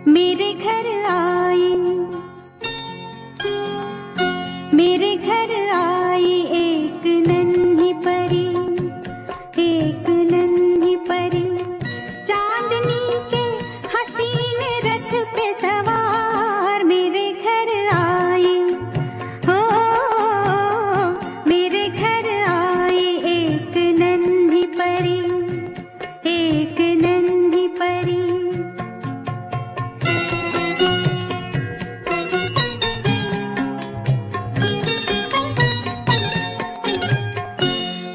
मेरे घर आई, मेरे घर आई एक नन्ही परी, एक नन्ही परी, चांदनी के हसीन रथ पे सवार। मेरे घर आई, हो मेरे घर आई एक नन्ही परी, एक नन्ही परी।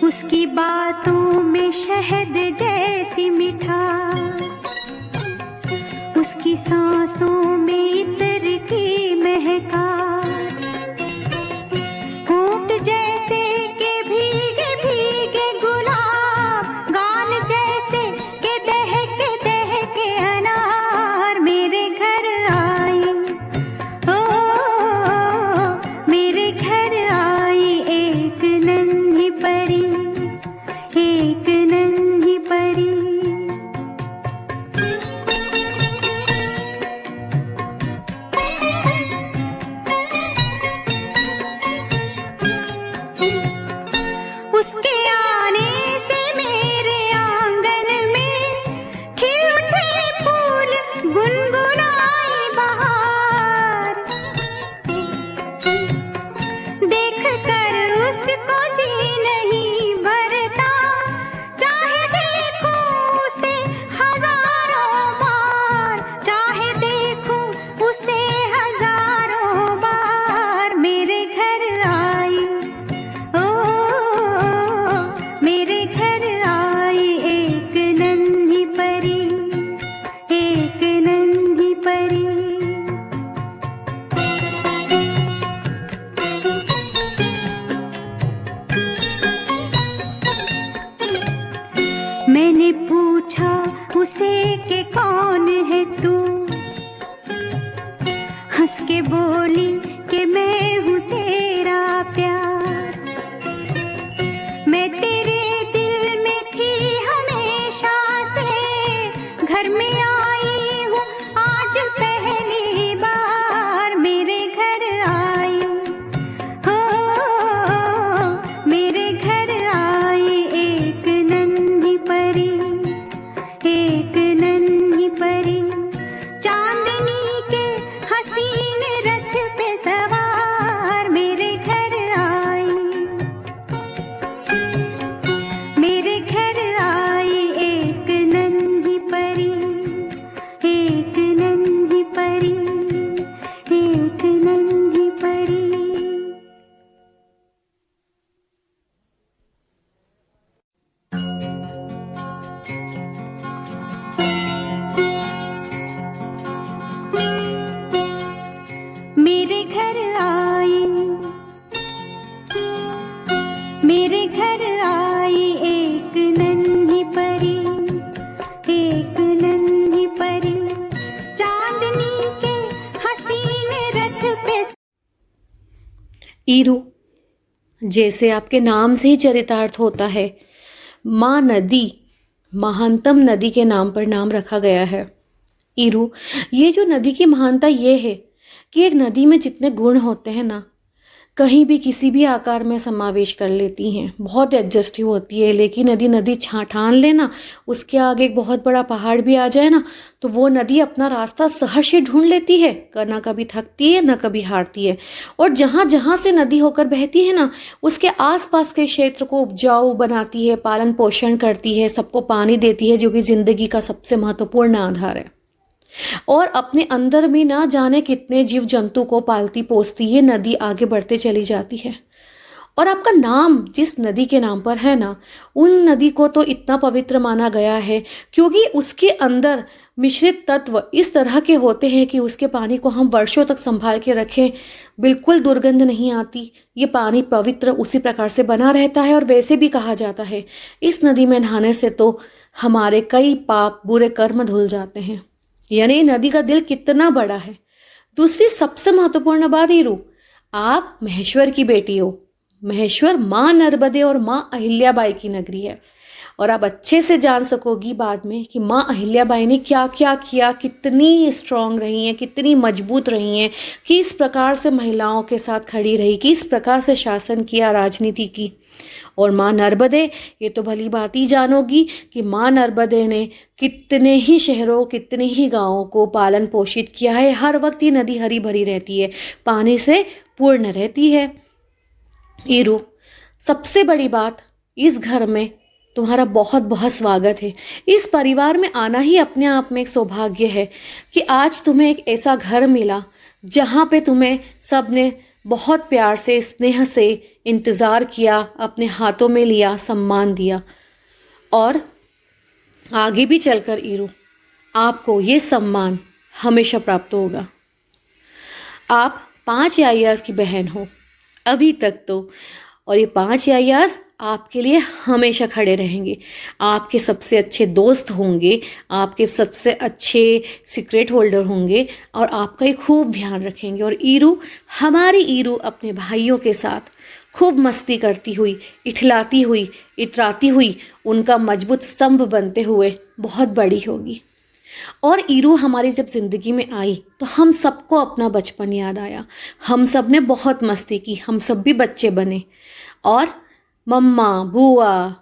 उसकी बातों में शहद जैसी मिठास, उसकी सांसों में इत्र की महकास, होंठ जैसे के भीगे भीगे गुलाब, गाल जैसे के दहके अनार। मेरे घर आई, ओ मेरे घर आई एक नन्ही परी, एक नन्ही परी। उसके आने से मेरे आंगन में खिल उठे फूल, गुनगुनाई बहार। देख कर उसको जी नहीं भरता, चाहे देखूं उसे हजारों बार, चाहे देखूं उसे हजारों बार। मेरे घर आई, ओ मेरे घर आई एक नन्ही परी, एक नन्ही परी। मैंने पूछा उसे कि कौन है तू, हंस के बोली कि मैं हूँ तेरा प्यार। मैं तेरे दिल में थी हमेशा से, घर में आई हूँ आज पहली बार। मेरे घर आई, हो मेरे घर आई एक नन्ही परी, एक नन्ही परी, चांदनी के हसीन रथ पे सवार। मेरे घर आई, मेरे घर आई एक नन्ही परी, एक नन्ही परी, एक नन्ही परी। मेरे घर आई, मेरे घर आई एक नन्ही परी, एक नन्ही परी, चांदनी के हसीन रथ पे। ईरू, जैसे आपके नाम से ही चरितार्थ होता है, माँ नदी महानतम नदी के नाम पर नाम रखा गया है। ईरू, ये जो नदी की महानता ये है कि एक नदी में जितने गुण होते हैं ना, कहीं भी किसी भी आकार में समावेश कर लेती हैं, बहुत एडजस्टिव होती है। लेकिन यदि नदी ठान लेना, उसके आगे एक बहुत बड़ा पहाड़ भी आ जाए ना, तो वो नदी अपना रास्ता सहर्ष ही ढूंढ लेती है, ना कभी थकती है ना कभी हारती है। और जहाँ जहाँ से नदी होकर बहती है ना, उसके आसपास के क्षेत्र को उपजाऊ बनाती है, पालन पोषण करती है, सबको पानी देती है, जो कि जिंदगी का सबसे महत्वपूर्ण आधार है। और अपने अंदर में ना जाने कितने जीव जंतु को पालती पोसती ये नदी आगे बढ़ते चली जाती है। और आपका नाम जिस नदी के नाम पर है ना, उन नदी को तो इतना पवित्र माना गया है क्योंकि उसके अंदर मिश्रित तत्व इस तरह के होते हैं कि उसके पानी को हम वर्षों तक संभाल के रखें, बिल्कुल दुर्गंध नहीं आती। ये पानी पवित्र उसी प्रकार से बना रहता है। और वैसे भी कहा जाता है इस नदी में नहाने से तो हमारे कई पाप बुरे कर्म धुल जाते हैं। यानी नदी का दिल कितना बड़ा है। दूसरी सबसे महत्वपूर्ण बात ईरू, आप महेश्वर की बेटी हो, महेश्वर माँ नर्मदे और माँ अहिल्याबाई की नगरी है। और आप अच्छे से जान सकोगी बाद में कि माँ अहिल्याबाई ने क्या क्या किया, कितनी स्ट्रांग रही हैं, कितनी मजबूत रही हैं, किस प्रकार से महिलाओं के साथ खड़ी रही, किस प्रकार से शासन किया, राजनीति की। और माँ नर्मदे, ये तो भली बात ही जानोगी कि माँ नर्मदे ने कितने ही शहरों, कितने ही गाँवों को पालन पोषित किया है। हर वक्त ये नदी हरी भरी रहती है, पानी से पूर्ण रहती है। ईरू, सबसे बड़ी बात, इस घर में तुम्हारा बहुत बहुत स्वागत है। इस परिवार में आना ही अपने आप में एक सौभाग्य है कि आज तुम्हें एक ऐसा घर मिला जहाँ पे तुम्हें सब ने बहुत प्यार से, स्नेह से इंतज़ार किया, अपने हाथों में लिया, सम्मान दिया। और आगे भी चलकर ईरू, आपको ये सम्मान हमेशा प्राप्त होगा। आप 5 यायास की बहन हो अभी तक तो, और ये 5 यायास आपके लिए हमेशा खड़े रहेंगे, आपके सबसे अच्छे दोस्त होंगे, आपके सबसे अच्छे सीक्रेट होल्डर होंगे और आपका ही खूब ध्यान रखेंगे। और ईरू, हमारी ईरू अपने भाइयों के साथ खूब मस्ती करती हुई, इठलाती हुई, इतराती हुई, उनका मजबूत स्तंभ बनते हुए बहुत बड़ी होगी। और ईरू हमारी जब ज़िंदगी में आई तो हम सबको अपना बचपन याद आया। हम सब ने बहुत मस्ती की, हम सब भी बच्चे बने और मम्मा, बुआ,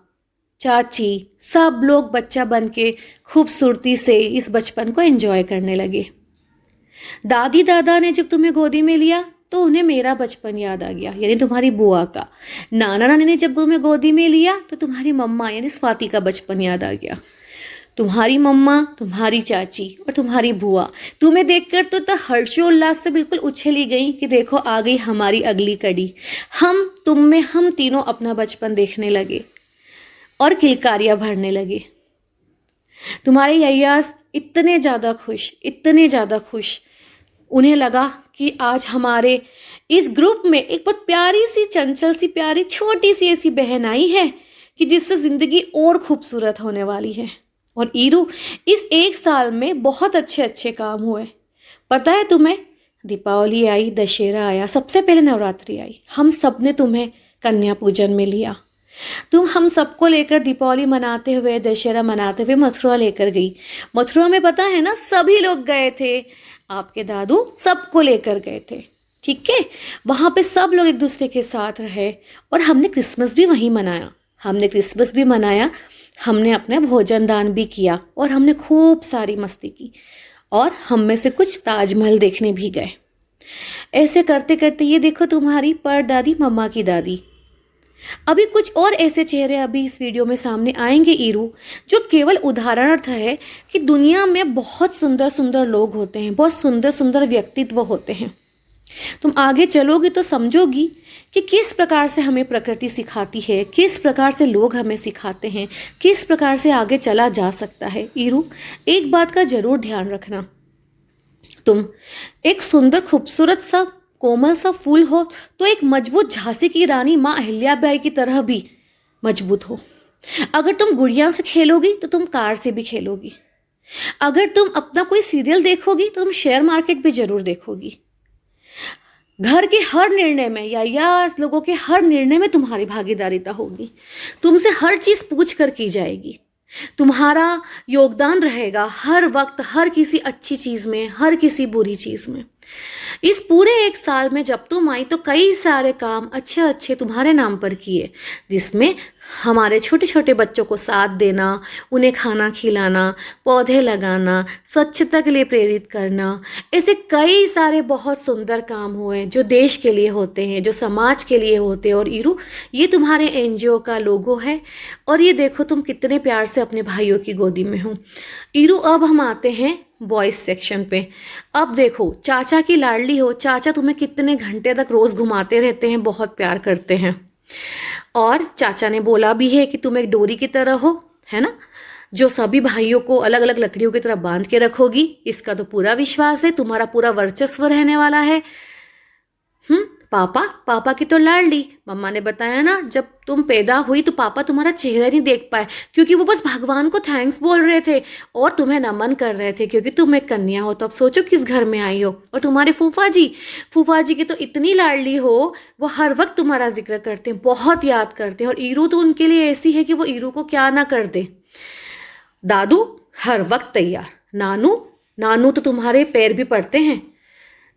चाची, सब लोग बच्चा बन के खूबसूरती से इस बचपन को एंजॉय करने लगे। दादी दादा ने जब तुम्हें गोदी में लिया तो उन्हें मेरा बचपन याद आ गया, यानी तुम्हारी बुआ का। नाना नानी ने जब तुम्हें गोदी में लिया तो तुम्हारी मम्मा यानी स्वाति का बचपन याद आ गया। तुम्हारी मम्मा, तुम्हारी चाची और तुम्हारी बुआ तुम्हें देखकर तो हर्षोल्लास से बिल्कुल उछली गई कि देखो आ गई हमारी अगली कड़ी। हम तुम में हम तीनों अपना बचपन देखने लगे और किलकारियां भरने लगे। तुम्हारे ययास इतने ज़्यादा खुश, इतने ज़्यादा खुश, उन्हें लगा कि आज हमारे इस ग्रुप में एक बहुत प्यारी सी, चंचल सी, प्यारी छोटी सी ऐसी बहन आई है कि जिससे ज़िंदगी और खूबसूरत होने वाली है। और ईरू, इस 1 साल में बहुत अच्छे अच्छे काम हुए। पता है तुम्हें, दीपावली आई, दशहरा आया, सबसे पहले नवरात्रि आई। हम सब ने तुम्हें कन्या पूजन में लिया। तुम हम सबको लेकर दीपावली मनाते हुए, दशहरा मनाते हुए मथुरा लेकर गई। मथुरा में पता है ना, सभी लोग गए थे, आपके दादू सबको लेकर गए थे। ठीक है, वहाँ पे सब लोग एक दूसरे के साथ रहे और हमने क्रिसमस भी वहीं मनाया। हमने अपने भोजन दान भी किया और हमने खूब सारी मस्ती की और हम में से कुछ ताजमहल देखने भी गए। ऐसे करते करते ये देखो तुम्हारी परदादी, मम्मा की दादी। अभी कुछ और ऐसे चेहरे अभी इस वीडियो में सामने आएंगे ईरू, जो केवल उदाहरणार्थ है कि दुनिया में बहुत सुंदर सुंदर लोग होते हैं, बहुत सुंदर सुंदर व्यक्तित्व होते हैं। तुम आगे चलोगी तो समझोगी कि किस प्रकार से हमें प्रकृति सिखाती है, किस प्रकार से लोग हमें सिखाते हैं, किस प्रकार से आगे चला जा सकता है। ईरू, एक बात का जरूर ध्यान रखना, तुम एक सुंदर, खूबसूरत सा, कोमल सा फूल हो तो एक मजबूत झांसी की रानी माँ अहिल्याबाई की तरह भी मजबूत हो। अगर तुम गुड़िया से खेलोगी तो तुम कार से भी खेलोगी। अगर तुम अपना कोई सीरियल देखोगी तो तुम शेयर मार्केट भी जरूर देखोगी। घर के हर निर्णय में या लोगों के हर निर्णय में तुम्हारी भागीदारिता होगी। तुमसे हर चीज पूछ कर की जाएगी। तुम्हारा योगदान रहेगा हर वक्त, हर किसी अच्छी चीज में, हर किसी बुरी चीज में। इस पूरे 1 साल में जब तुम आई तो कई सारे काम अच्छे अच्छे तुम्हारे नाम पर किए, जिसमें हमारे छोटे छोटे बच्चों को साथ देना, उन्हें खाना खिलाना, पौधे लगाना, स्वच्छता के लिए प्रेरित करना, ऐसे कई सारे बहुत सुंदर काम हुए जो देश के लिए होते हैं, जो समाज के लिए होते हैं। और ईरू, ये तुम्हारे एनजीओ का लोगो है और ये देखो तुम कितने प्यार से अपने भाइयों की गोदी में हो। ईरू, अब हम आते हैं बॉयज सेक्शन पे। अब देखो, चाचा की लाडली हो, चाचा तुम्हें कितने घंटे तक रोज घुमाते रहते हैं, बहुत प्यार करते हैं। और चाचा ने बोला भी है कि तुम एक डोरी की तरह हो, है ना, जो सभी भाइयों को अलग अलग लकड़ियों की तरह बांध के रखोगी। इसका तो पूरा विश्वास है, तुम्हारा पूरा वर्चस्व रहने वाला है। पापा पापा की तो लाडली। मम्मा ने बताया ना, जब तुम पैदा हुई तो पापा तुम्हारा चेहरा नहीं देख पाए, क्योंकि वो बस भगवान को थैंक्स बोल रहे थे और तुम्हें नमन कर रहे थे, क्योंकि तुम एक कन्या हो। तो अब सोचो किस घर में आई हो। और तुम्हारे फूफा जी की तो इतनी लाडली हो, वो हर वक्त तुम्हारा जिक्र करते हैं, बहुत याद करते हैं। और ईरू तो उनके लिए ऐसी है कि वो ईरू को क्या ना कर दे। दादू हर वक्त तैयार। नानू नानू तो तुम्हारे पैर भी पड़ते हैं।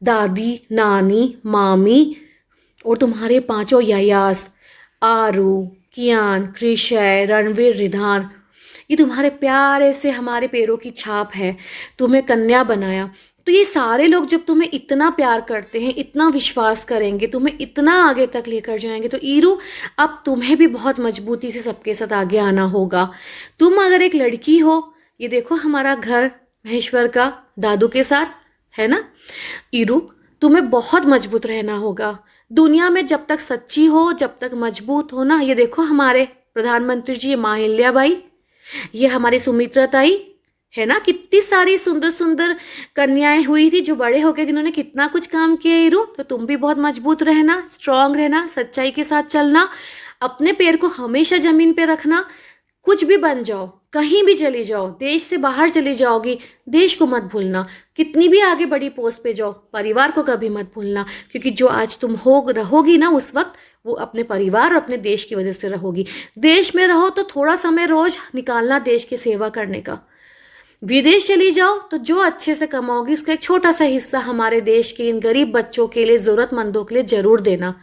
दादी, नानी, मामी और तुम्हारे पांचों यायास, आरू, कियान, कृषय, रणवीर, रिधान, ये तुम्हारे प्यारे से हमारे पैरों की छाप है। तुम्हें कन्या बनाया। तो ये सारे लोग जब तुम्हें इतना प्यार करते हैं, इतना विश्वास करेंगे, तुम्हें इतना आगे तक लेकर जाएंगे, तो ईरू अब तुम्हें भी बहुत मजबूती से सबके साथ आगे आना होगा। तुम अगर एक लड़की हो, ये देखो हमारा घर महेश्वर का दादू के साथ है ना। ईरू तुम्हें बहुत मजबूत रहना होगा। दुनिया में जब तक सच्ची हो, जब तक मजबूत हो ना, ये देखो हमारे प्रधानमंत्री जी, ये माँ अहिल्याबाई, ये हमारी सुमित्रा ताई है ना, कितनी सारी सुंदर सुंदर कन्याएं हुई थी जो बड़े हो गए, जिन्होंने कितना कुछ काम किया। ईरू तो तुम भी बहुत मजबूत रहना, स्ट्रांग रहना, सच्चाई के साथ चलना, अपने पैर को हमेशा जमीन पे रखना। कुछ भी बन जाओ, कहीं भी चली जाओ, देश से बाहर चली जाओगी, देश को मत भूलना। कितनी भी आगे बड़ी पोस्ट पे जाओ, परिवार को कभी मत भूलना, क्योंकि जो आज तुम हो रहोगी ना, उस वक्त वो अपने परिवार और अपने देश की वजह से रहोगी। देश में रहो तो थोड़ा समय रोज निकालना देश की सेवा करने का। विदेश चली जाओ तो जो अच्छे से कमाओगी उसका एक छोटा सा हिस्सा हमारे देश के इन गरीब बच्चों के लिए, जरूरतमंदों के लिए जरूर देना।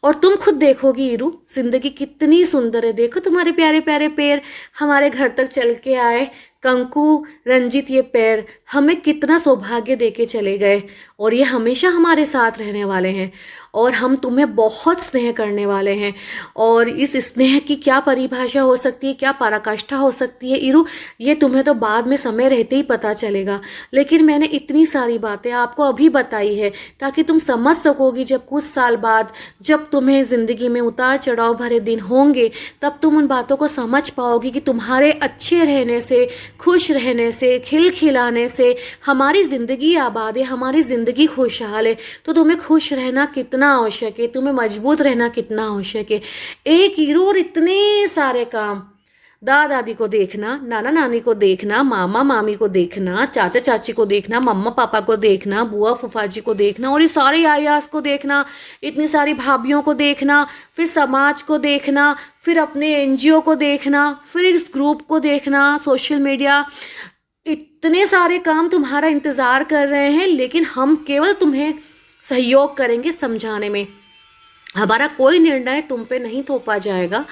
और तुम खुद देखोगी ईरू, जिंदगी कितनी सुंदर है। देखो तुम्हारे प्यारे प्यारे पैर हमारे घर तक चल के आए। कंकु, रंजित, ये पैर हमें कितना सौभाग्य देके चले गए, और ये हमेशा हमारे साथ रहने वाले हैं। और हम तुम्हें बहुत स्नेह करने वाले हैं। और इस स्नेह की क्या परिभाषा हो सकती है, क्या पराकाष्ठा हो सकती है ईरू, ये तुम्हें तो बाद में समय रहते ही पता चलेगा। लेकिन मैंने इतनी सारी बातें आपको अभी बताई है ताकि तुम समझ सकोगी, जब कुछ साल बाद जब तुम्हें ज़िंदगी में उतार चढ़ाव भरे दिन होंगे, तब तुम उन बातों को समझ पाओगी कि तुम्हारे अच्छे रहने से, खुश रहने से, खिलखिलाने से हमारी ज़िंदगी आबाद है, हमारी ज़िंदगी खुशहाल है। तो तुम्हें खुश रहना कितना आवश्यक है, तुम्हें मजबूत रहना कितना आवश्यक है। एक हीरो और इतने सारे काम, दादा दादी को देखना, नाना नानी को देखना, मामा मामी को देखना, चाचा चाची को देखना, मम्मा पापा को देखना, बुआ फूफाजी को देखना, और ये सारे आयास को देखना, इतनी सारी भाभीियों को देखना, फिर समाज को देखना, फिर अपने एनजीओ को देखना, फिर इस ग्रुप को देखना, सोशल मीडिया, इतने सारे काम तुम्हारा इंतज़ार कर रहे हैं। लेकिन हम केवल तुम्हें सहयोग करेंगे समझाने में। हमारा कोई निर्णय तुम पे नहीं थोपा जाएगा।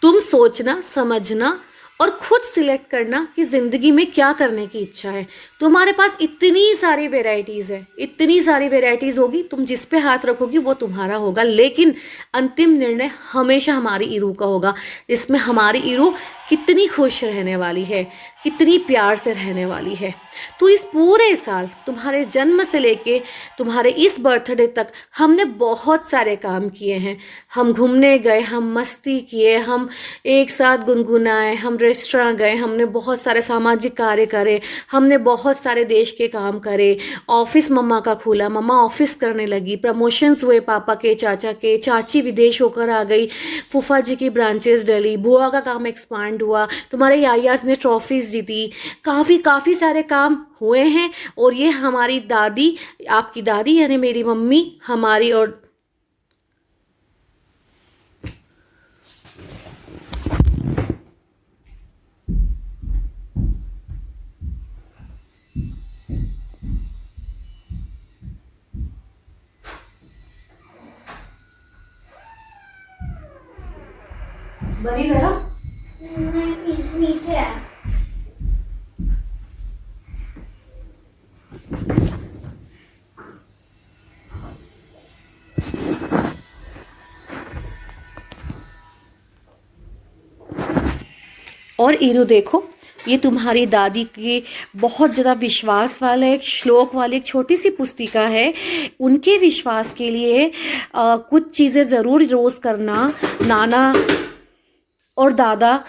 तुम सोचना, समझना और खुद सिलेक्ट करना कि ज़िंदगी में क्या करने की इच्छा है। तुम्हारे पास इतनी सारी वेराइटीज़ है, इतनी सारी वेराइटीज़ होगी, तुम जिस पे हाथ रखोगी वो तुम्हारा होगा। लेकिन अंतिम निर्णय हमेशा हमारी ईरू का होगा, इसमें हमारी ईरू कितनी खुश रहने वाली है, कितनी प्यार से रहने वाली है। तो इस पूरे साल तुम्हारे जन्म से लेके तुम्हारे इस बर्थडे तक हमने बहुत सारे काम किए हैं। हम घूमने गए, हम मस्ती किए, हम एक साथ गुनगुनाए, हम रेस्टोरेंट गए, हमने बहुत सारे सामाजिक कार्य करे, हमने बहुत सारे देश के काम करे। ऑफिस मम्मा का खुला, मम्मा ऑफिस करने लगी, प्रमोशंस हुए पापा के, चाचा के, चाची विदेश होकर आ गई, फूफा जी की ब्रांचेस डली, बुआ का काम एक्सपांड हुआ, तुम्हारे यायास ने ट्रॉफीज जीती, काफ़ी सारे काम हुए हैं। और ये हमारी दादी, आपकी दादी यानी मेरी मम्मी, हमारी और बनी गया नीचे है। और ईरू देखो, ये तुम्हारी दादी की बहुत ज़्यादा विश्वास वाला एक श्लोक वाली एक छोटी सी पुस्तिका है। उनके विश्वास के लिए कुछ चीज़ें ज़रूर रोज़ करना। नाना और दादा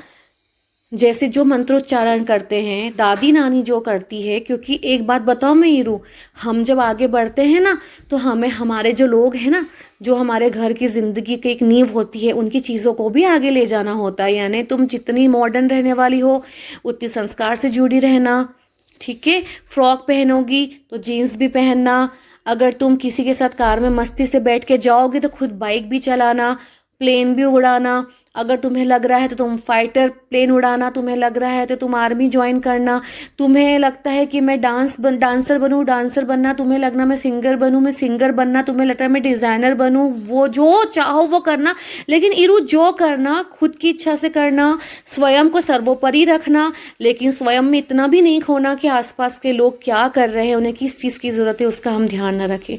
जैसे जो मंत्रोच्चारण करते हैं दादी नानी जो करती है, क्योंकि एक बात बताओ मैं हीरू, हम जब आगे बढ़ते हैं ना तो हमें हमारे जो लोग हैं ना, जो हमारे घर की ज़िंदगी की एक नींव होती है, उनकी चीज़ों को भी आगे ले जाना होता है। यानी तुम जितनी मॉडर्न रहने वाली हो उतनी संस्कार से जुड़ी रहना, ठीक है। फ्रॉक पहनोगी तो जीन्स भी पहनना, अगर तुम किसी के साथ कार में मस्ती से बैठ के जाओगी तो खुद बाइक भी चलाना, प्लेन भी उड़ाना। अगर तुम्हें लग रहा है तो तुम फाइटर प्लेन उड़ाना, तुम्हें लग रहा है तो तुम आर्मी ज्वाइन करना, तुम्हें लगता है कि मैं डांसर बनूँ, डांसर बनना, तुम्हें लगना मैं सिंगर बनूँ, मैं सिंगर बनना, तुम्हें लगता है मैं डिज़ाइनर बनूँ, वो जो चाहो वो करना। लेकिन इरू जो करना खुद की इच्छा से करना, स्वयं को सर्वोपरि रखना, लेकिन स्वयं में इतना भी नहीं खोना कि आसपास के लोग क्या कर रहे हैं, उन्हें किस चीज़ की ज़रूरत है उसका हम ध्यान न रखें।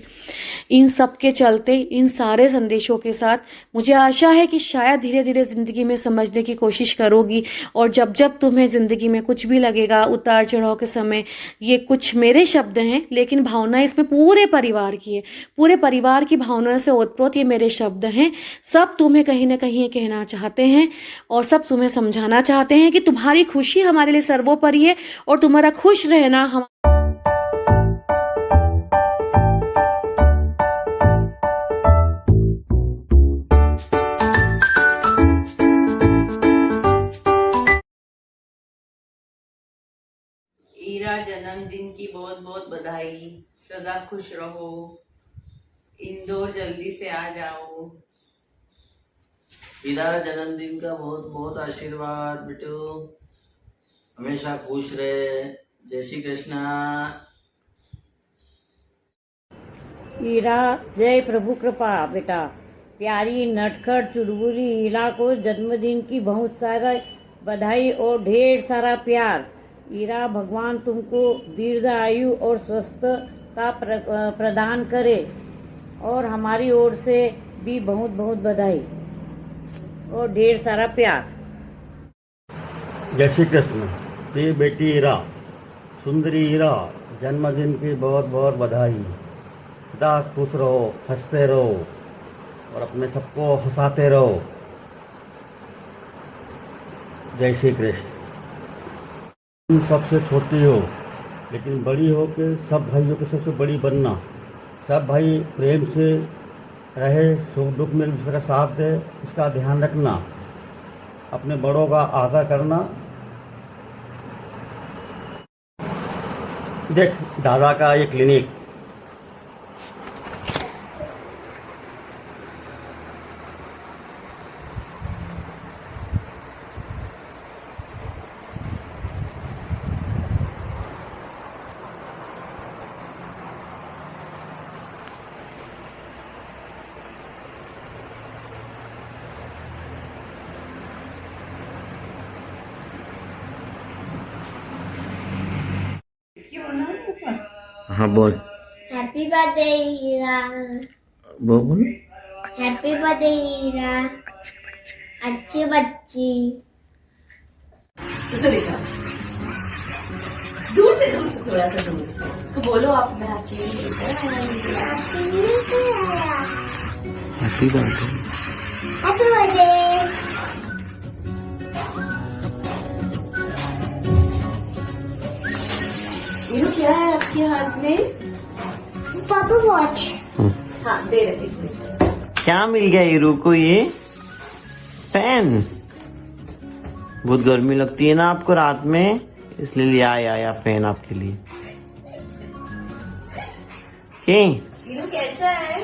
इन सब के चलते, इन सारे संदेशों के साथ मुझे आशा है कि शायद धीरे धीरे ज़िंदगी में समझने की कोशिश करोगी। और जब जब तुम्हें ज़िंदगी में कुछ भी लगेगा उतार चढ़ाव के समय, ये कुछ मेरे शब्द हैं लेकिन भावना इसमें पूरे परिवार की है, पूरे परिवार की भावना से ओतप्रोत ये मेरे शब्द हैं। सब तुम्हें कहीं ना कहीं ये कहना चाहते हैं और सब तुम्हें समझाना चाहते हैं कि तुम्हारी खुशी हमारे लिए सर्वोपरि है और तुम्हारा खुश रहना हम। ईरा जन्मदिन की बहुत बहुत बधाई, सदा खुश रहो, इंदौर जल्दी से आ जाओ। ईरा जन्मदिन का बहुत बहुत आशीर्वाद बेटू, हमेशा खुश रहे। जय श्री कृष्णा। ईरा जय प्रभु कृपा बेटा। प्यारी नटखट चुलबुली ईरा को जन्मदिन की बहुत सारा बधाई और ढेर सारा प्यार। ईरा भगवान तुमको दीर्घ आयु और स्वस्थता प्रदान करे और हमारी ओर से भी बहुत बहुत बधाई और ढेर सारा प्यार। जय श्री कृष्ण। प्रिय बेटी ईरा, सुंदरी ईरा, जन्मदिन की बहुत बहुत बधाई। सदा खुश रहो, हंसते रहो और अपने सबको हंसाते रहो। जय श्री कृष्ण। तुम सबसे छोटी हो लेकिन बड़ी हो के सब भाइयों के सबसे बड़ी बनना। सब भाई प्रेम से रहे, सुख दुख में एक दूसरे का साथ दे, इसका ध्यान रखना। अपने बड़ों का आदर करना। देख दादा का ये क्लिनिक, हाँ बोल। हैप्पी बर्थडे हीरा। बोल। हैप्पी बर्थडे हीरा। अच्छी बच्ची। दूर से थोड़ा सा दूर से उसको बोलो आप, मैं आपके हैप्पी बर्थडे। Happy birthday. ये क्या है आपके हाथ में? पापा वॉच। हाँ दे रहे। क्या मिल गया हीरू को? ये पेन। बहुत गर्मी लगती है ना आपको रात में, इसलिए ले आया फैन आपके लिए। हीरू कैसा है?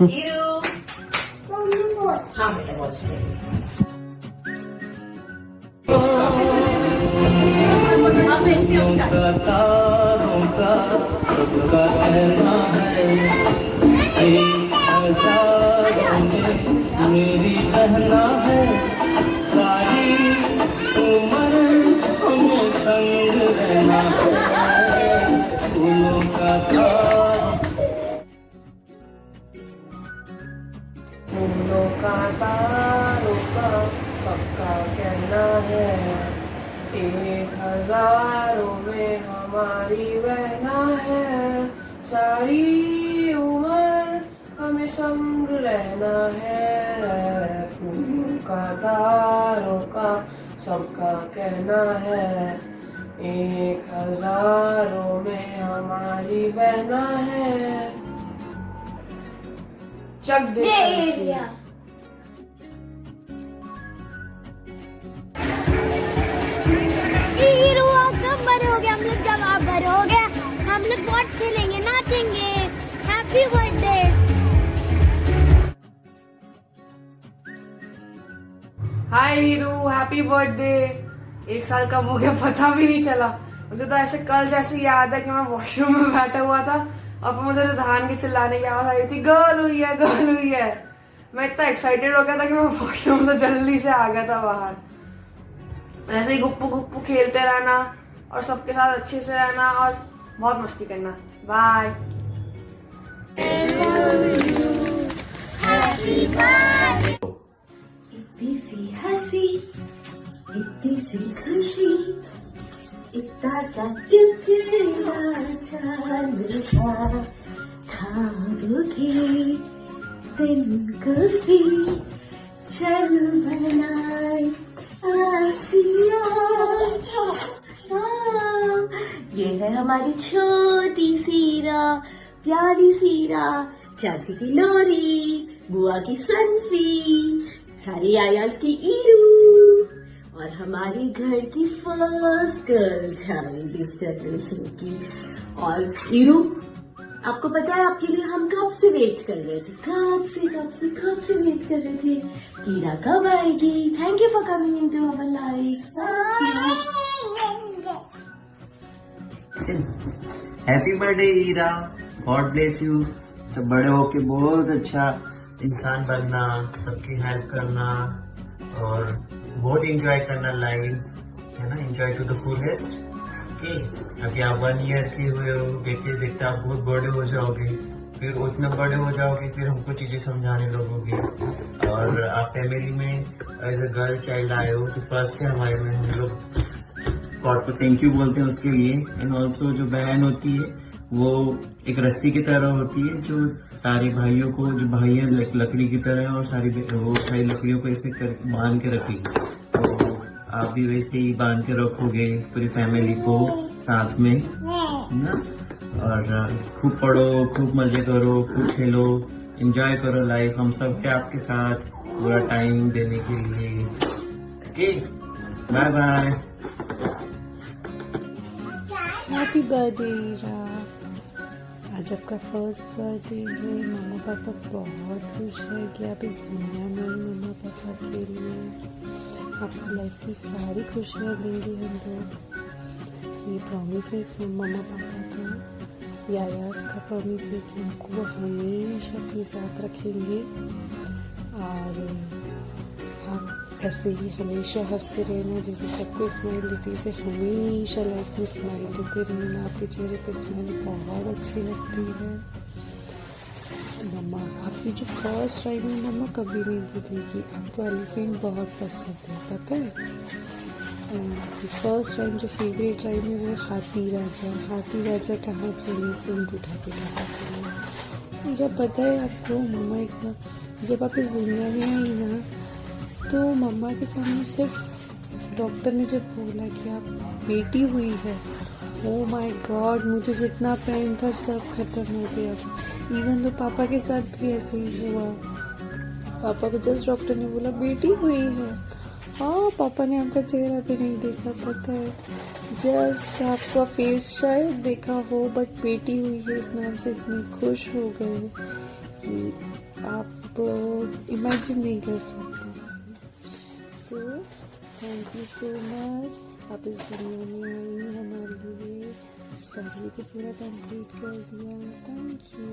हीरू हाँ मेरा वॉच मेरी कहना है सारी उम्र हमें संग रहना है। फूलों का फूलों का तारों का सबका कहना है, 1000 में हमारी बहना है। सारी उम्र हमें संग रहना है। फूलों का तारों का सबका कहना है 1000 में हमारी बहना है। चक दे एरिया हीरो आप कब बड़े हो गए? हम लोग जब आप बड़े हो गए हम लोग बहुत खेलेंगे, नाचेंगे। Happy birthday. Hi Hiru, happy birthday. 1 साल कब हो गया पता भी नहीं चला। मुझे तो ऐसे कल जैसे याद है कि मैं वॉशरूम में बैठा हुआ था और फिर मुझे धान के चिल्लाने की आवाज आई थी, गर्ल हुई है, गर्ल हुई है। मैं इतना एक्साइटेड हो गया था कि मैं वॉशरूम से जल्दी से आ गया था बाहर। ऐसे ही गुप्पू गुप्पू खेलते रहना और सबके साथ अच्छे से रहना और बहुत मस्ती करना। बाय। इतनी सी हंसी, इतनी सी खुशी, इतना सा टुकड़ा चांद का खाओगे दिन को सी चल बनाए आसिया। ये है हमारी छोटी सीरा, प्यारी सीरा, चाची की लोरी, बुआ की सन्फी, सारी आयास की ईरू और हमारी घर की फर्स्ट गर्ल चाइल्ड इस जनरेशन की। और ईरू, आपको पता है आपके लिए हम कब से वेट कर रहे थे, कब से वेट कर रहे थे कि ईरा कब आएगी। Thank you for coming into our life. Happy birthday Ira, god bless you. तो बड़े होके बहुत अच्छा इंसान बनना, सबकी हेल्प करना और बहुत एंजॉय करना लाइफ, है ना, enjoy to the fullest. Okay, अभी आप 1 ईयर के हुए हो, देखते देखते आप बहुत बड़े हो जाओगे, फिर उतने बड़े हो जाओगे, फिर हमको चीजें समझाने लगोगे। और आप फैमिली में एज अ गर्ल चाइल्ड आए हो, तो फर्स्ट है हमारे में, हम लोग गॉड को थैंक यू बोलते हैं उसके लिए। एंड ऑल्सो जो बहन होती है वो एक रस्सी की तरह होती है जो सारे भाइयों को, जो भाई है लकड़ी की तरह है और वो सारी लकड़ियों को ऐसे बांध के रखेगी। तो आप भी वैसे ही बांध के रखोगे पूरी फैमिली को साथ में, है ना। और खूब पढ़ो, खूब मजे करो, खूब खेलो, एंजॉय करो लाइफ। हम सब है आपके साथ पूरा टाइम देने के लिए। Okay, bye bye. Happy birthday Ira. आज आपका फर्स्ट बर्थडे है। मम्मा पापा बहुत खुश है कि आप इस दुनिया में आई। मम्मा पापा के लिए आपको लाइफ की सारी खुशियाँ देंगे हम लोग। ये प्रॉमिस है मम्मा पापा का, यायास का प्रॉमिस है कि हमको हमेशा अपने साथ रखेंगे और आप ऐसे ही हमेशा हंसते रहना, जैसे सबको स्माइल देते हैं, हमेशा लाइफ में स्माइल देते रहना। आपके चेहरे पे स्माइल बहुत अच्छी लगती है। मम्मा आपकी जो फर्स्ट राइम है मम्मा कभी नहीं भूलेगी। आपको एलिफेंट बहुत पसंद है, पता है। आपकी फर्स्ट राइम जो फेवरेट राइम है वो हाथी राजा। हाथी राजा कहाँ चले, सूंड उठा के कहाँ चले। जब पता है आपको मम्मा एकदम जब आप इस दुनिया में आई ना, तो मम्मा के सामने सिर्फ डॉक्टर ने जब बोला कि आप बेटी हुई है, ओह माय गॉड, मुझे जितना पेन था सब खत्म हो गया। इवन तो पापा के साथ भी ऐसे ही हुआ। पापा को जस्ट डॉक्टर ने बोला बेटी हुई है, हाँ पापा ने आपका चेहरा भी नहीं देखा, पता है। जस्ट आपका फेस शायद देखा हो, बट बेटी हुई है इस नाम से इतने खुश हो गए कि आप इमेजिन नहीं कर सकते। So thank you so much, आप इस दुनिया में आई हमारे लिए, इस फैमिली को पूरा कंप्लीट कर दिया। Thank you,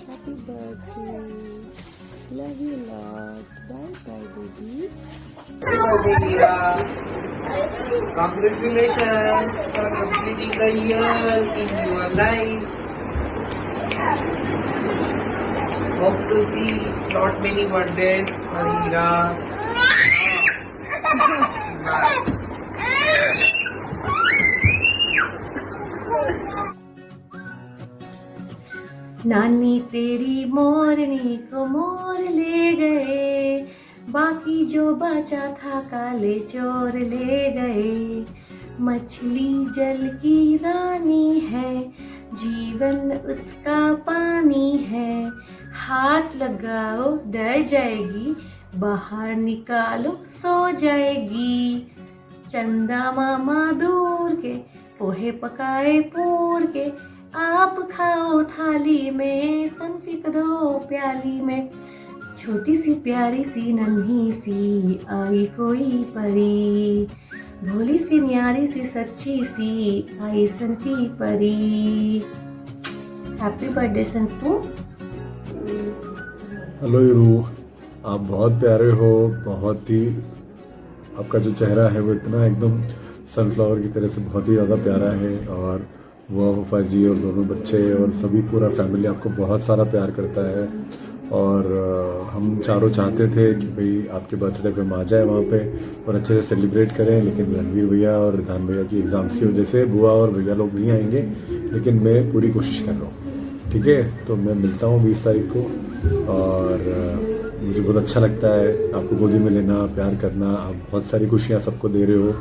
happy birthday, love you lot, bye bye baby. Congratulations for completing the year in your life. Hope to see not many birthdays for Ira. नानी तेरी मोरनी को मोर ले गए, बाकी जो बचा था काले चोर ले गए। मछली जल की रानी है, जीवन उसका पानी है। हाथ लगाओ डर जाएगी, बाहर निकालो सो जाएगी। चंदा मामा दूर के पोहे पकाए पूर के, आप खाओ थाली में, सन्फी को दो प्याली में। छोटी सी प्यारी सी नन्ही सी आई कोई परी, भोली सी न्यारी सी सच्ची सी आई सन्फी परी। Happy birthday Sanfu. Hello Eeru, आप बहुत प्यारे हो, बहुत ही आपका जो चेहरा है वो इतना एकदम सनफ्लावर की तरह से बहुत ही ज़्यादा प्यारा है। और वो फूफा जी और दोनों बच्चे और सभी पूरा फैमिली आपको बहुत सारा प्यार करता है। और हम चारों चाहते थे कि भाई आपके बर्थडे पे हम आ जाए वहाँ पे और अच्छे से सेलिब्रेट करें, लेकिन रणवीर भैया और रिधान भैया की एग्ज़ाम्स की वजह से बुआ और भैया लोग नहीं आएंगे। लेकिन मैं पूरी कोशिश कर रहा हूँ, ठीक है। तो मैं मिलता हूँ 20 तारीख को, और मुझे बहुत अच्छा लगता है आपको गोदी में लेना, प्यार करना। आप बहुत सारी खुशियाँ सबको दे रहे हो,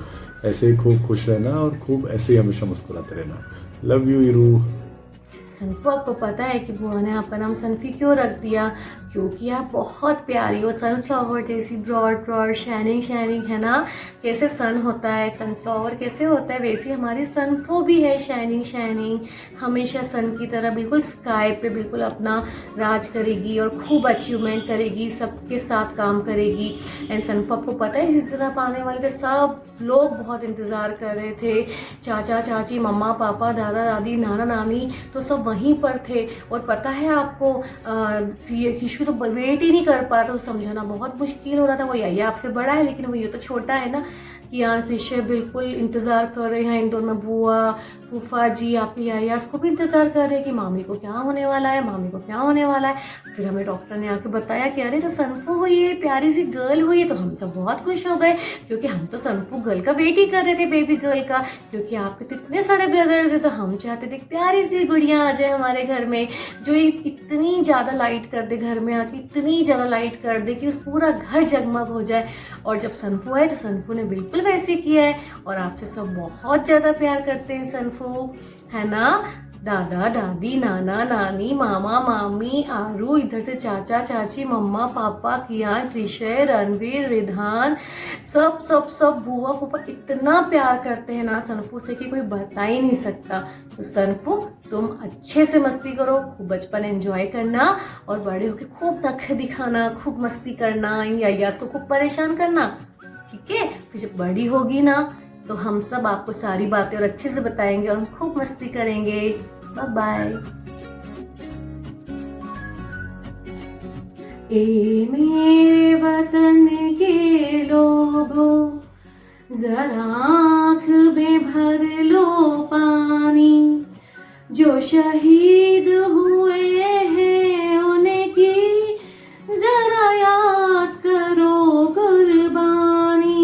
ऐसे ही खूब खुश रहना और खूब ऐसे ही हमेशा मुस्कुराते रहना। Love you ईरू। सन्फू, आपको पता है कि बुआ ने आपका नाम सन्फी क्यों रख दिया? क्योंकि आप बहुत प्यारी हो, सनफ्लावर जैसी ब्रॉड ब्रॉड शाइनिंग शाइनिंग, है ना। कैसे सन होता है, सनफ्लावर कैसे होता है, वैसे हमारी सन्फू भी है शाइनिंग शाइनिंग। हमेशा सन की तरह बिल्कुल स्काई पे बिल्कुल अपना राज करेगी और खूब अचीवमेंट करेगी, सबके साथ काम करेगी। एंड सन्फू, आपको पता है जिस दिन आप आने वाले थे सब लोग बहुत इंतज़ार कर रहे थे। चाचा चाची, मम्मा पापा, दादा दादी, नाना नानी तो सब वहीं पर थे। और पता है आपको किशु तो वेट ही नहीं कर पा रहा था, तो समझाना बहुत मुश्किल हो रहा था। वो यही आपसे बड़ा है लेकिन वो ये तो छोटा है ना, कि यहाँ कृष्य बिल्कुल इंतज़ार कर रहे हैं। इंदौर में बुआ फूफा जी आपके यायास को भी इंतज़ार कर रहे हैं कि मामी को क्या होने वाला है, मामी को क्या होने वाला है। फिर हमें डॉक्टर ने आके बताया कि अरे तो सन्फू हुई है, प्यारी सी गर्ल हुई है। तो हम सब बहुत खुश हो गए, क्योंकि हम तो सन्फू गर्ल का वेट ही कर रहे थे, बेबी गर्ल का। क्योंकि आपके तो इतने सारे ब्रदर्स है, तो हम चाहते थे प्यारी सी गुड़िया आ जाए हमारे घर में, जो इतनी ज़्यादा लाइट कर दे, घर में आके इतनी ज़्यादा लाइट कर दे कि पूरा घर जगमग हो जाए। और जब सन्फू आए तो सन्फू ने बिल्कुल वैसे किया है। और आपसे सब बहुत ज़्यादा प्यार करते हैं सन्फू, है ना। दादा दादी, नाना नानी, मामा मामी, आरू, इधर से चाचा चाची, मम्मा पापा, कियान, कृषय, रणवीर, रिधान, सब सब सब बुआ फूफा इतना प्यार करते हैं ना सन्फू से कि कोई बता ही नहीं सकता। तो सन्फू, तुम अच्छे से मस्ती करो, खूब बचपन एंजॉय करना, और बड़े होके खूब नखरे दिखाना, खूब मस्ती करना, यायास को खूब परेशान करना, ठीक है। फिर जब बड़ी होगी ना तो हम सब आपको सारी बातें और अच्छे से बताएंगे और हम खूब मस्ती करेंगे। Bye bye. ए मेरे वतन के लोगों, जरा आँख में भर लो पानी। जो शहीद हुए हैं उनकी जरा याद करो कुर्बानी।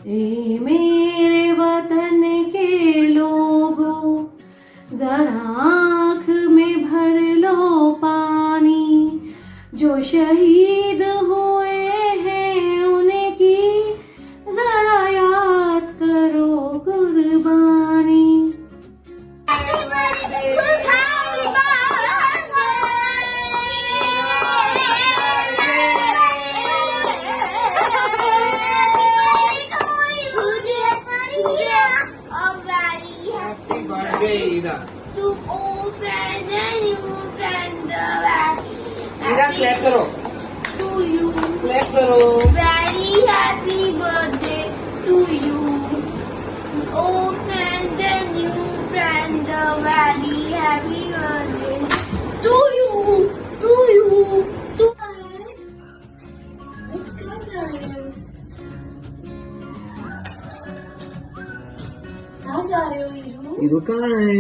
ए मेरे वतन के लोगों, जरा आँख में भर लो पानी। जो शहीद हुए हैं उनकी जरा याद करो कुर्बानी। To old friends and new friends, clap करो, to you. क्लैप करो। Very happy birthday to you. Old friends and new friends, very happy birthday to you. To you. To कहाँ जा रहे हो ईरू? ईरू कहाँ है?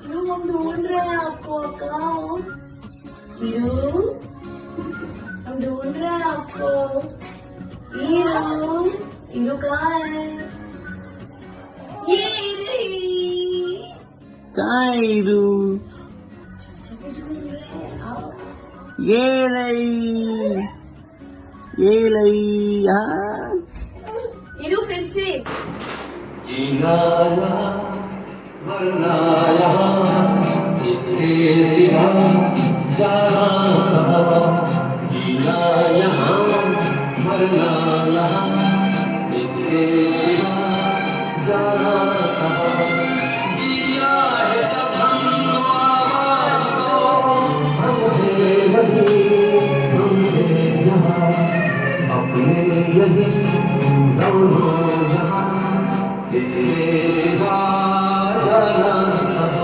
ईरू, हम ढूंढ रहे हैं आपको, कहाँ हो ईरू? हम ढूंढ रहे हैं आपको। ईरू, ईरू कहाँ है? ये रही। कहाँ है ईरू? ढूंढ रहे हैं, आओ। ये रही। ये लई यहाँ। ईरू फिर से। जीना यहाँ मरना यहाँ इसके सिवा जाना कहाँ। जीना यहाँ मरना यहाँ इसके सिवा जाना कहाँ। जिया है जब हम आवाज़ दो हमसे वही हमसे यहाँ अपने यही दोनों जहाँ इसके सिवा जाना कहाँ।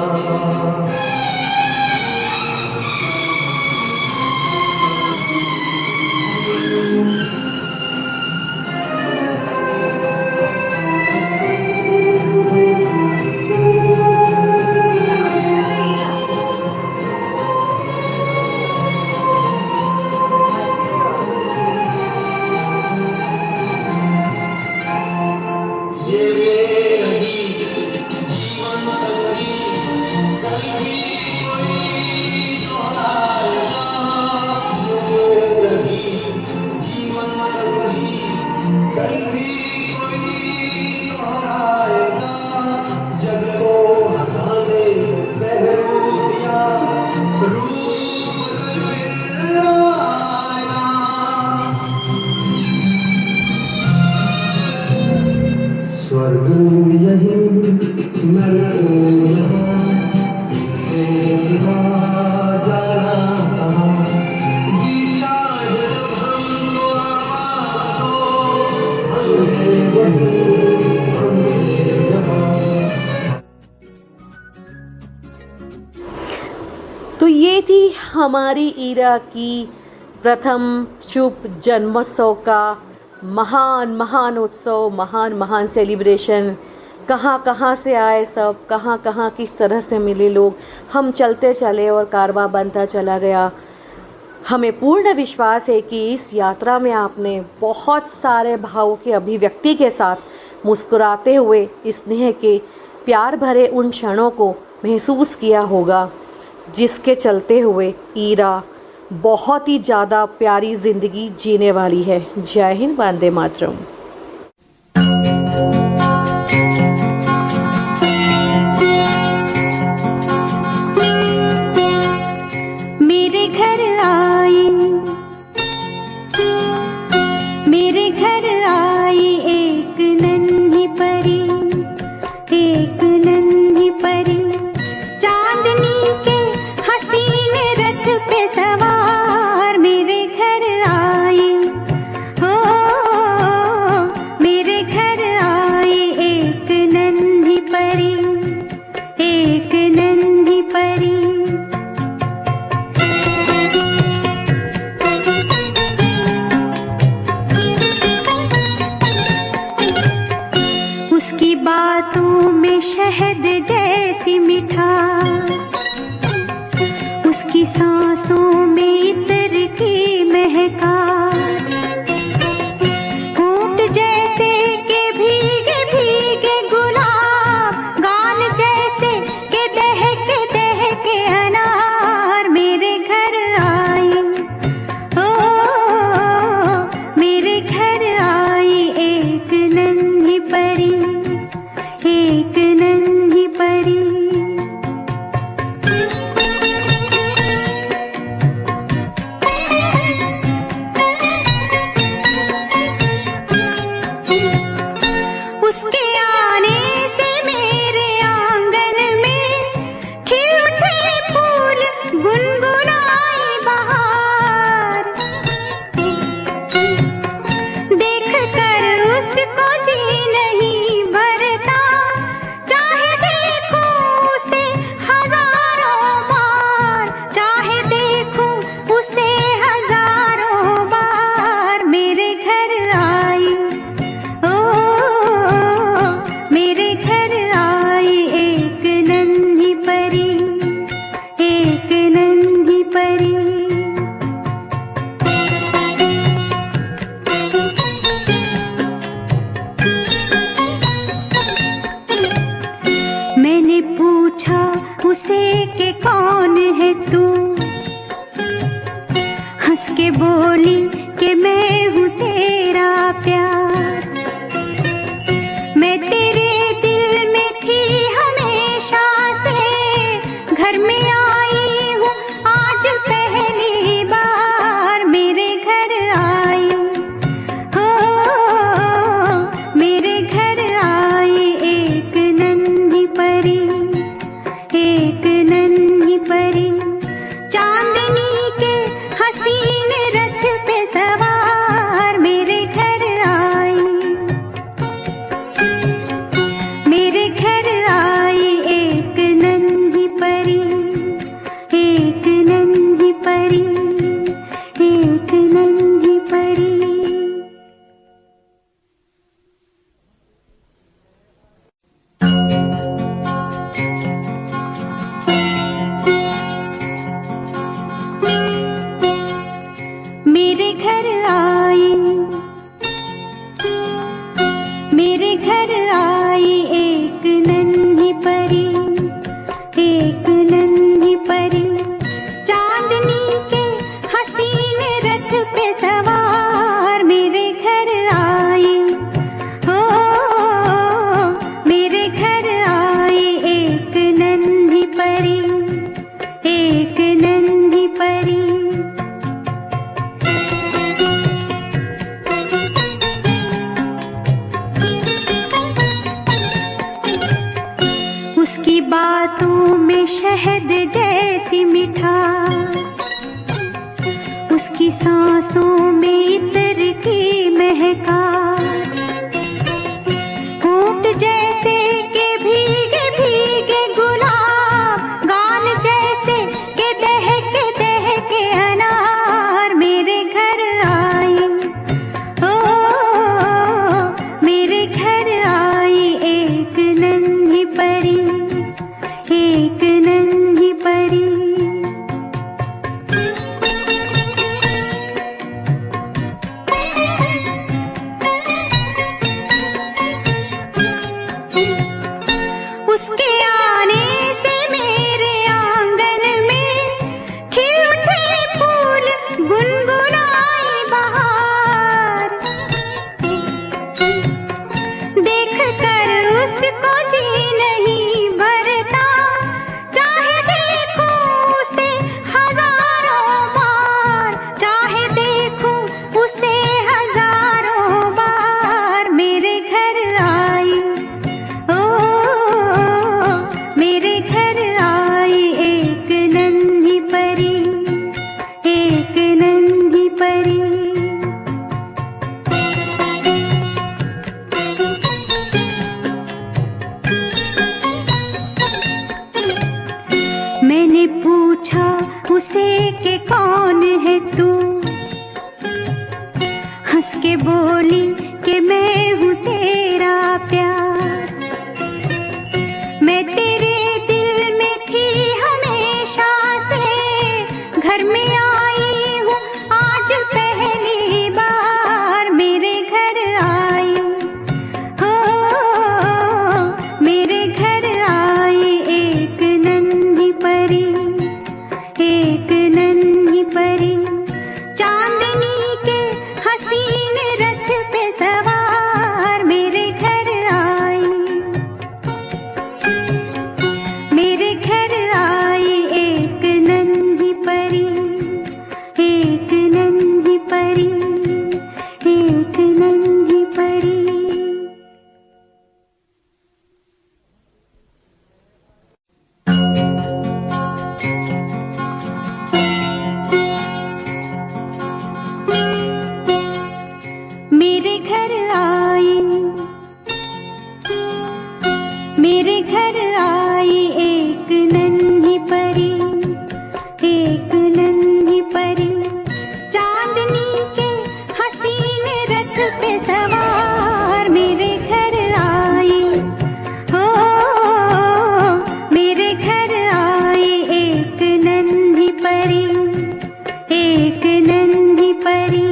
स्वर्ग यही नरक यहाँ इसके सिवा जाना कहाँ। जीता जब हम आवाज़ दो हमसे वही हमसे जहाँ। तो ये थी हमारी ईरा की प्रथम शुभ जन्मोत्सव का महान उत्सव, महान सेलिब्रेशन। कहाँ से आए सब, कहाँ किस तरह से मिले लोग, हम चलते चले और कारवां बनता चला गया। हमें पूर्ण विश्वास है कि इस यात्रा में आपने बहुत सारे भावों के अभिव्यक्ति के साथ मुस्कुराते हुए स्नेह के प्यार भरे उन क्षणों को महसूस किया होगा, जिसके चलते हुए ईरा बहुत ही ज़्यादा प्यारी ज़िंदगी जीने वाली है। जय हिंद, वंदे मातरम। मेरे घर आई एक नन्ही परी चांदनी के हसीन रथ पे सवार मेरे घर आई। हो मेरे घर आई एक नन्ही परी। उसकी बातों में शहद जैसी मिठास, उसकी सांसों में इत्र की महकास, होंठ जैसे के भीगे भीगे गुलाब, गाल जैसे के दहके अनार मेरे घर आई। ओ मेरे घर आई एक नन्ही परी। उसके आने से मेरे आंगन में खिल उठे फूल, गुनगुनाई बहार। देख कर उसको जी नहीं भरता, चाहे देखूं उसे हजारों बार, चाहे देखूं उसे हजारों बार मेरे घर आई। ओ मेरे घर आई एक नन्ही परी। मैंने पूछा उसे कि कौन है तू, हंस के बोली कि मैं हूँ शहद जैसी मिठास, उसकी सांसों में इत्र की महकास, होंठ जैसे के भीगे भीगे गुलाब, गाल जैसे के दहके अनार मेरे घर आई। ओ मेरे घर आई एक नन्ही परी, एक नन्ही परी। उसके आने से मेरे आंगन में खिल उठे फूल, गुनगुनाई बहार। देख कर उसको जी नहीं भरता, चाहे देखूं उसे हजारों बार, चाहे देखूं उसे हजारों बार। मेरे घर आई, ओ मेरे घर आई एक नन्ही परी, एक नन्ही परी। मैंने पूछा उसे कि कौन है तू, हंस के बोली कि मैं हूँ तेरा प्यार। मैं तेरे दिल में थी हमेशा से, घर में आई हूँ आज पहली बार। मेरे घर आई, हो मेरे घर आई एक नन्ही परी, एक नन्ही परी। चांदनी के हसीन रथ पे सवार मेरे घर आई, मेरे घर आई एक नन्ही परी, एक नन्ही परी, एक नन्ही परी। मेरे घर आई, मेरे घर आई एक नन्ही परी, एक नन्ही परी। चांदनी के हसीन रथ पे सवार मेरे घर आई, हो मेरे घर आई एक नन्ही परी, एक नन्ही परी।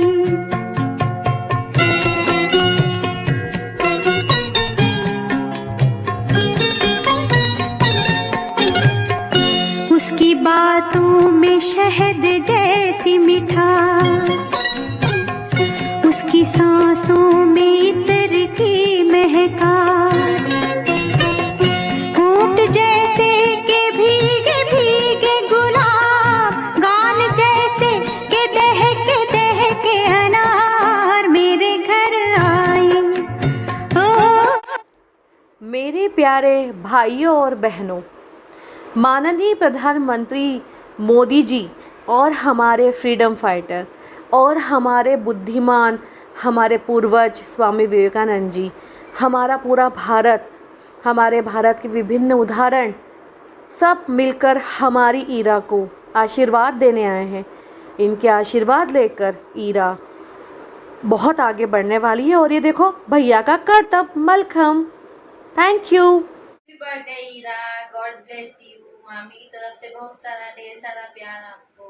उसकी बातों में शहद जैसी मिठास, उसकी सांसों में इत्र की महकास, होंठ जैसे के भीगे भीगे गुलाब, गाल जैसे के दहके अनार मेरे घर आई। ओ मेरे प्यारे भाइयों और बहनों, माननीय प्रधानमंत्री मोदी जी और हमारे फ्रीडम फाइटर और हमारे बुद्धिमान, हमारे पूर्वज स्वामी विवेकानंद जी, हमारा पूरा भारत, हमारे भारत के विभिन्न उदाहरण सब मिलकर हमारी ईरा को आशीर्वाद देने आए हैं। इनके आशीर्वाद लेकर ईरा बहुत आगे बढ़ने वाली है। और ये देखो भैया का करतब मलखम। Thank you. Happy birthday Ira, god bless you. मामी की तरफ से बहुत सारा ढेर सारा प्यार आपको।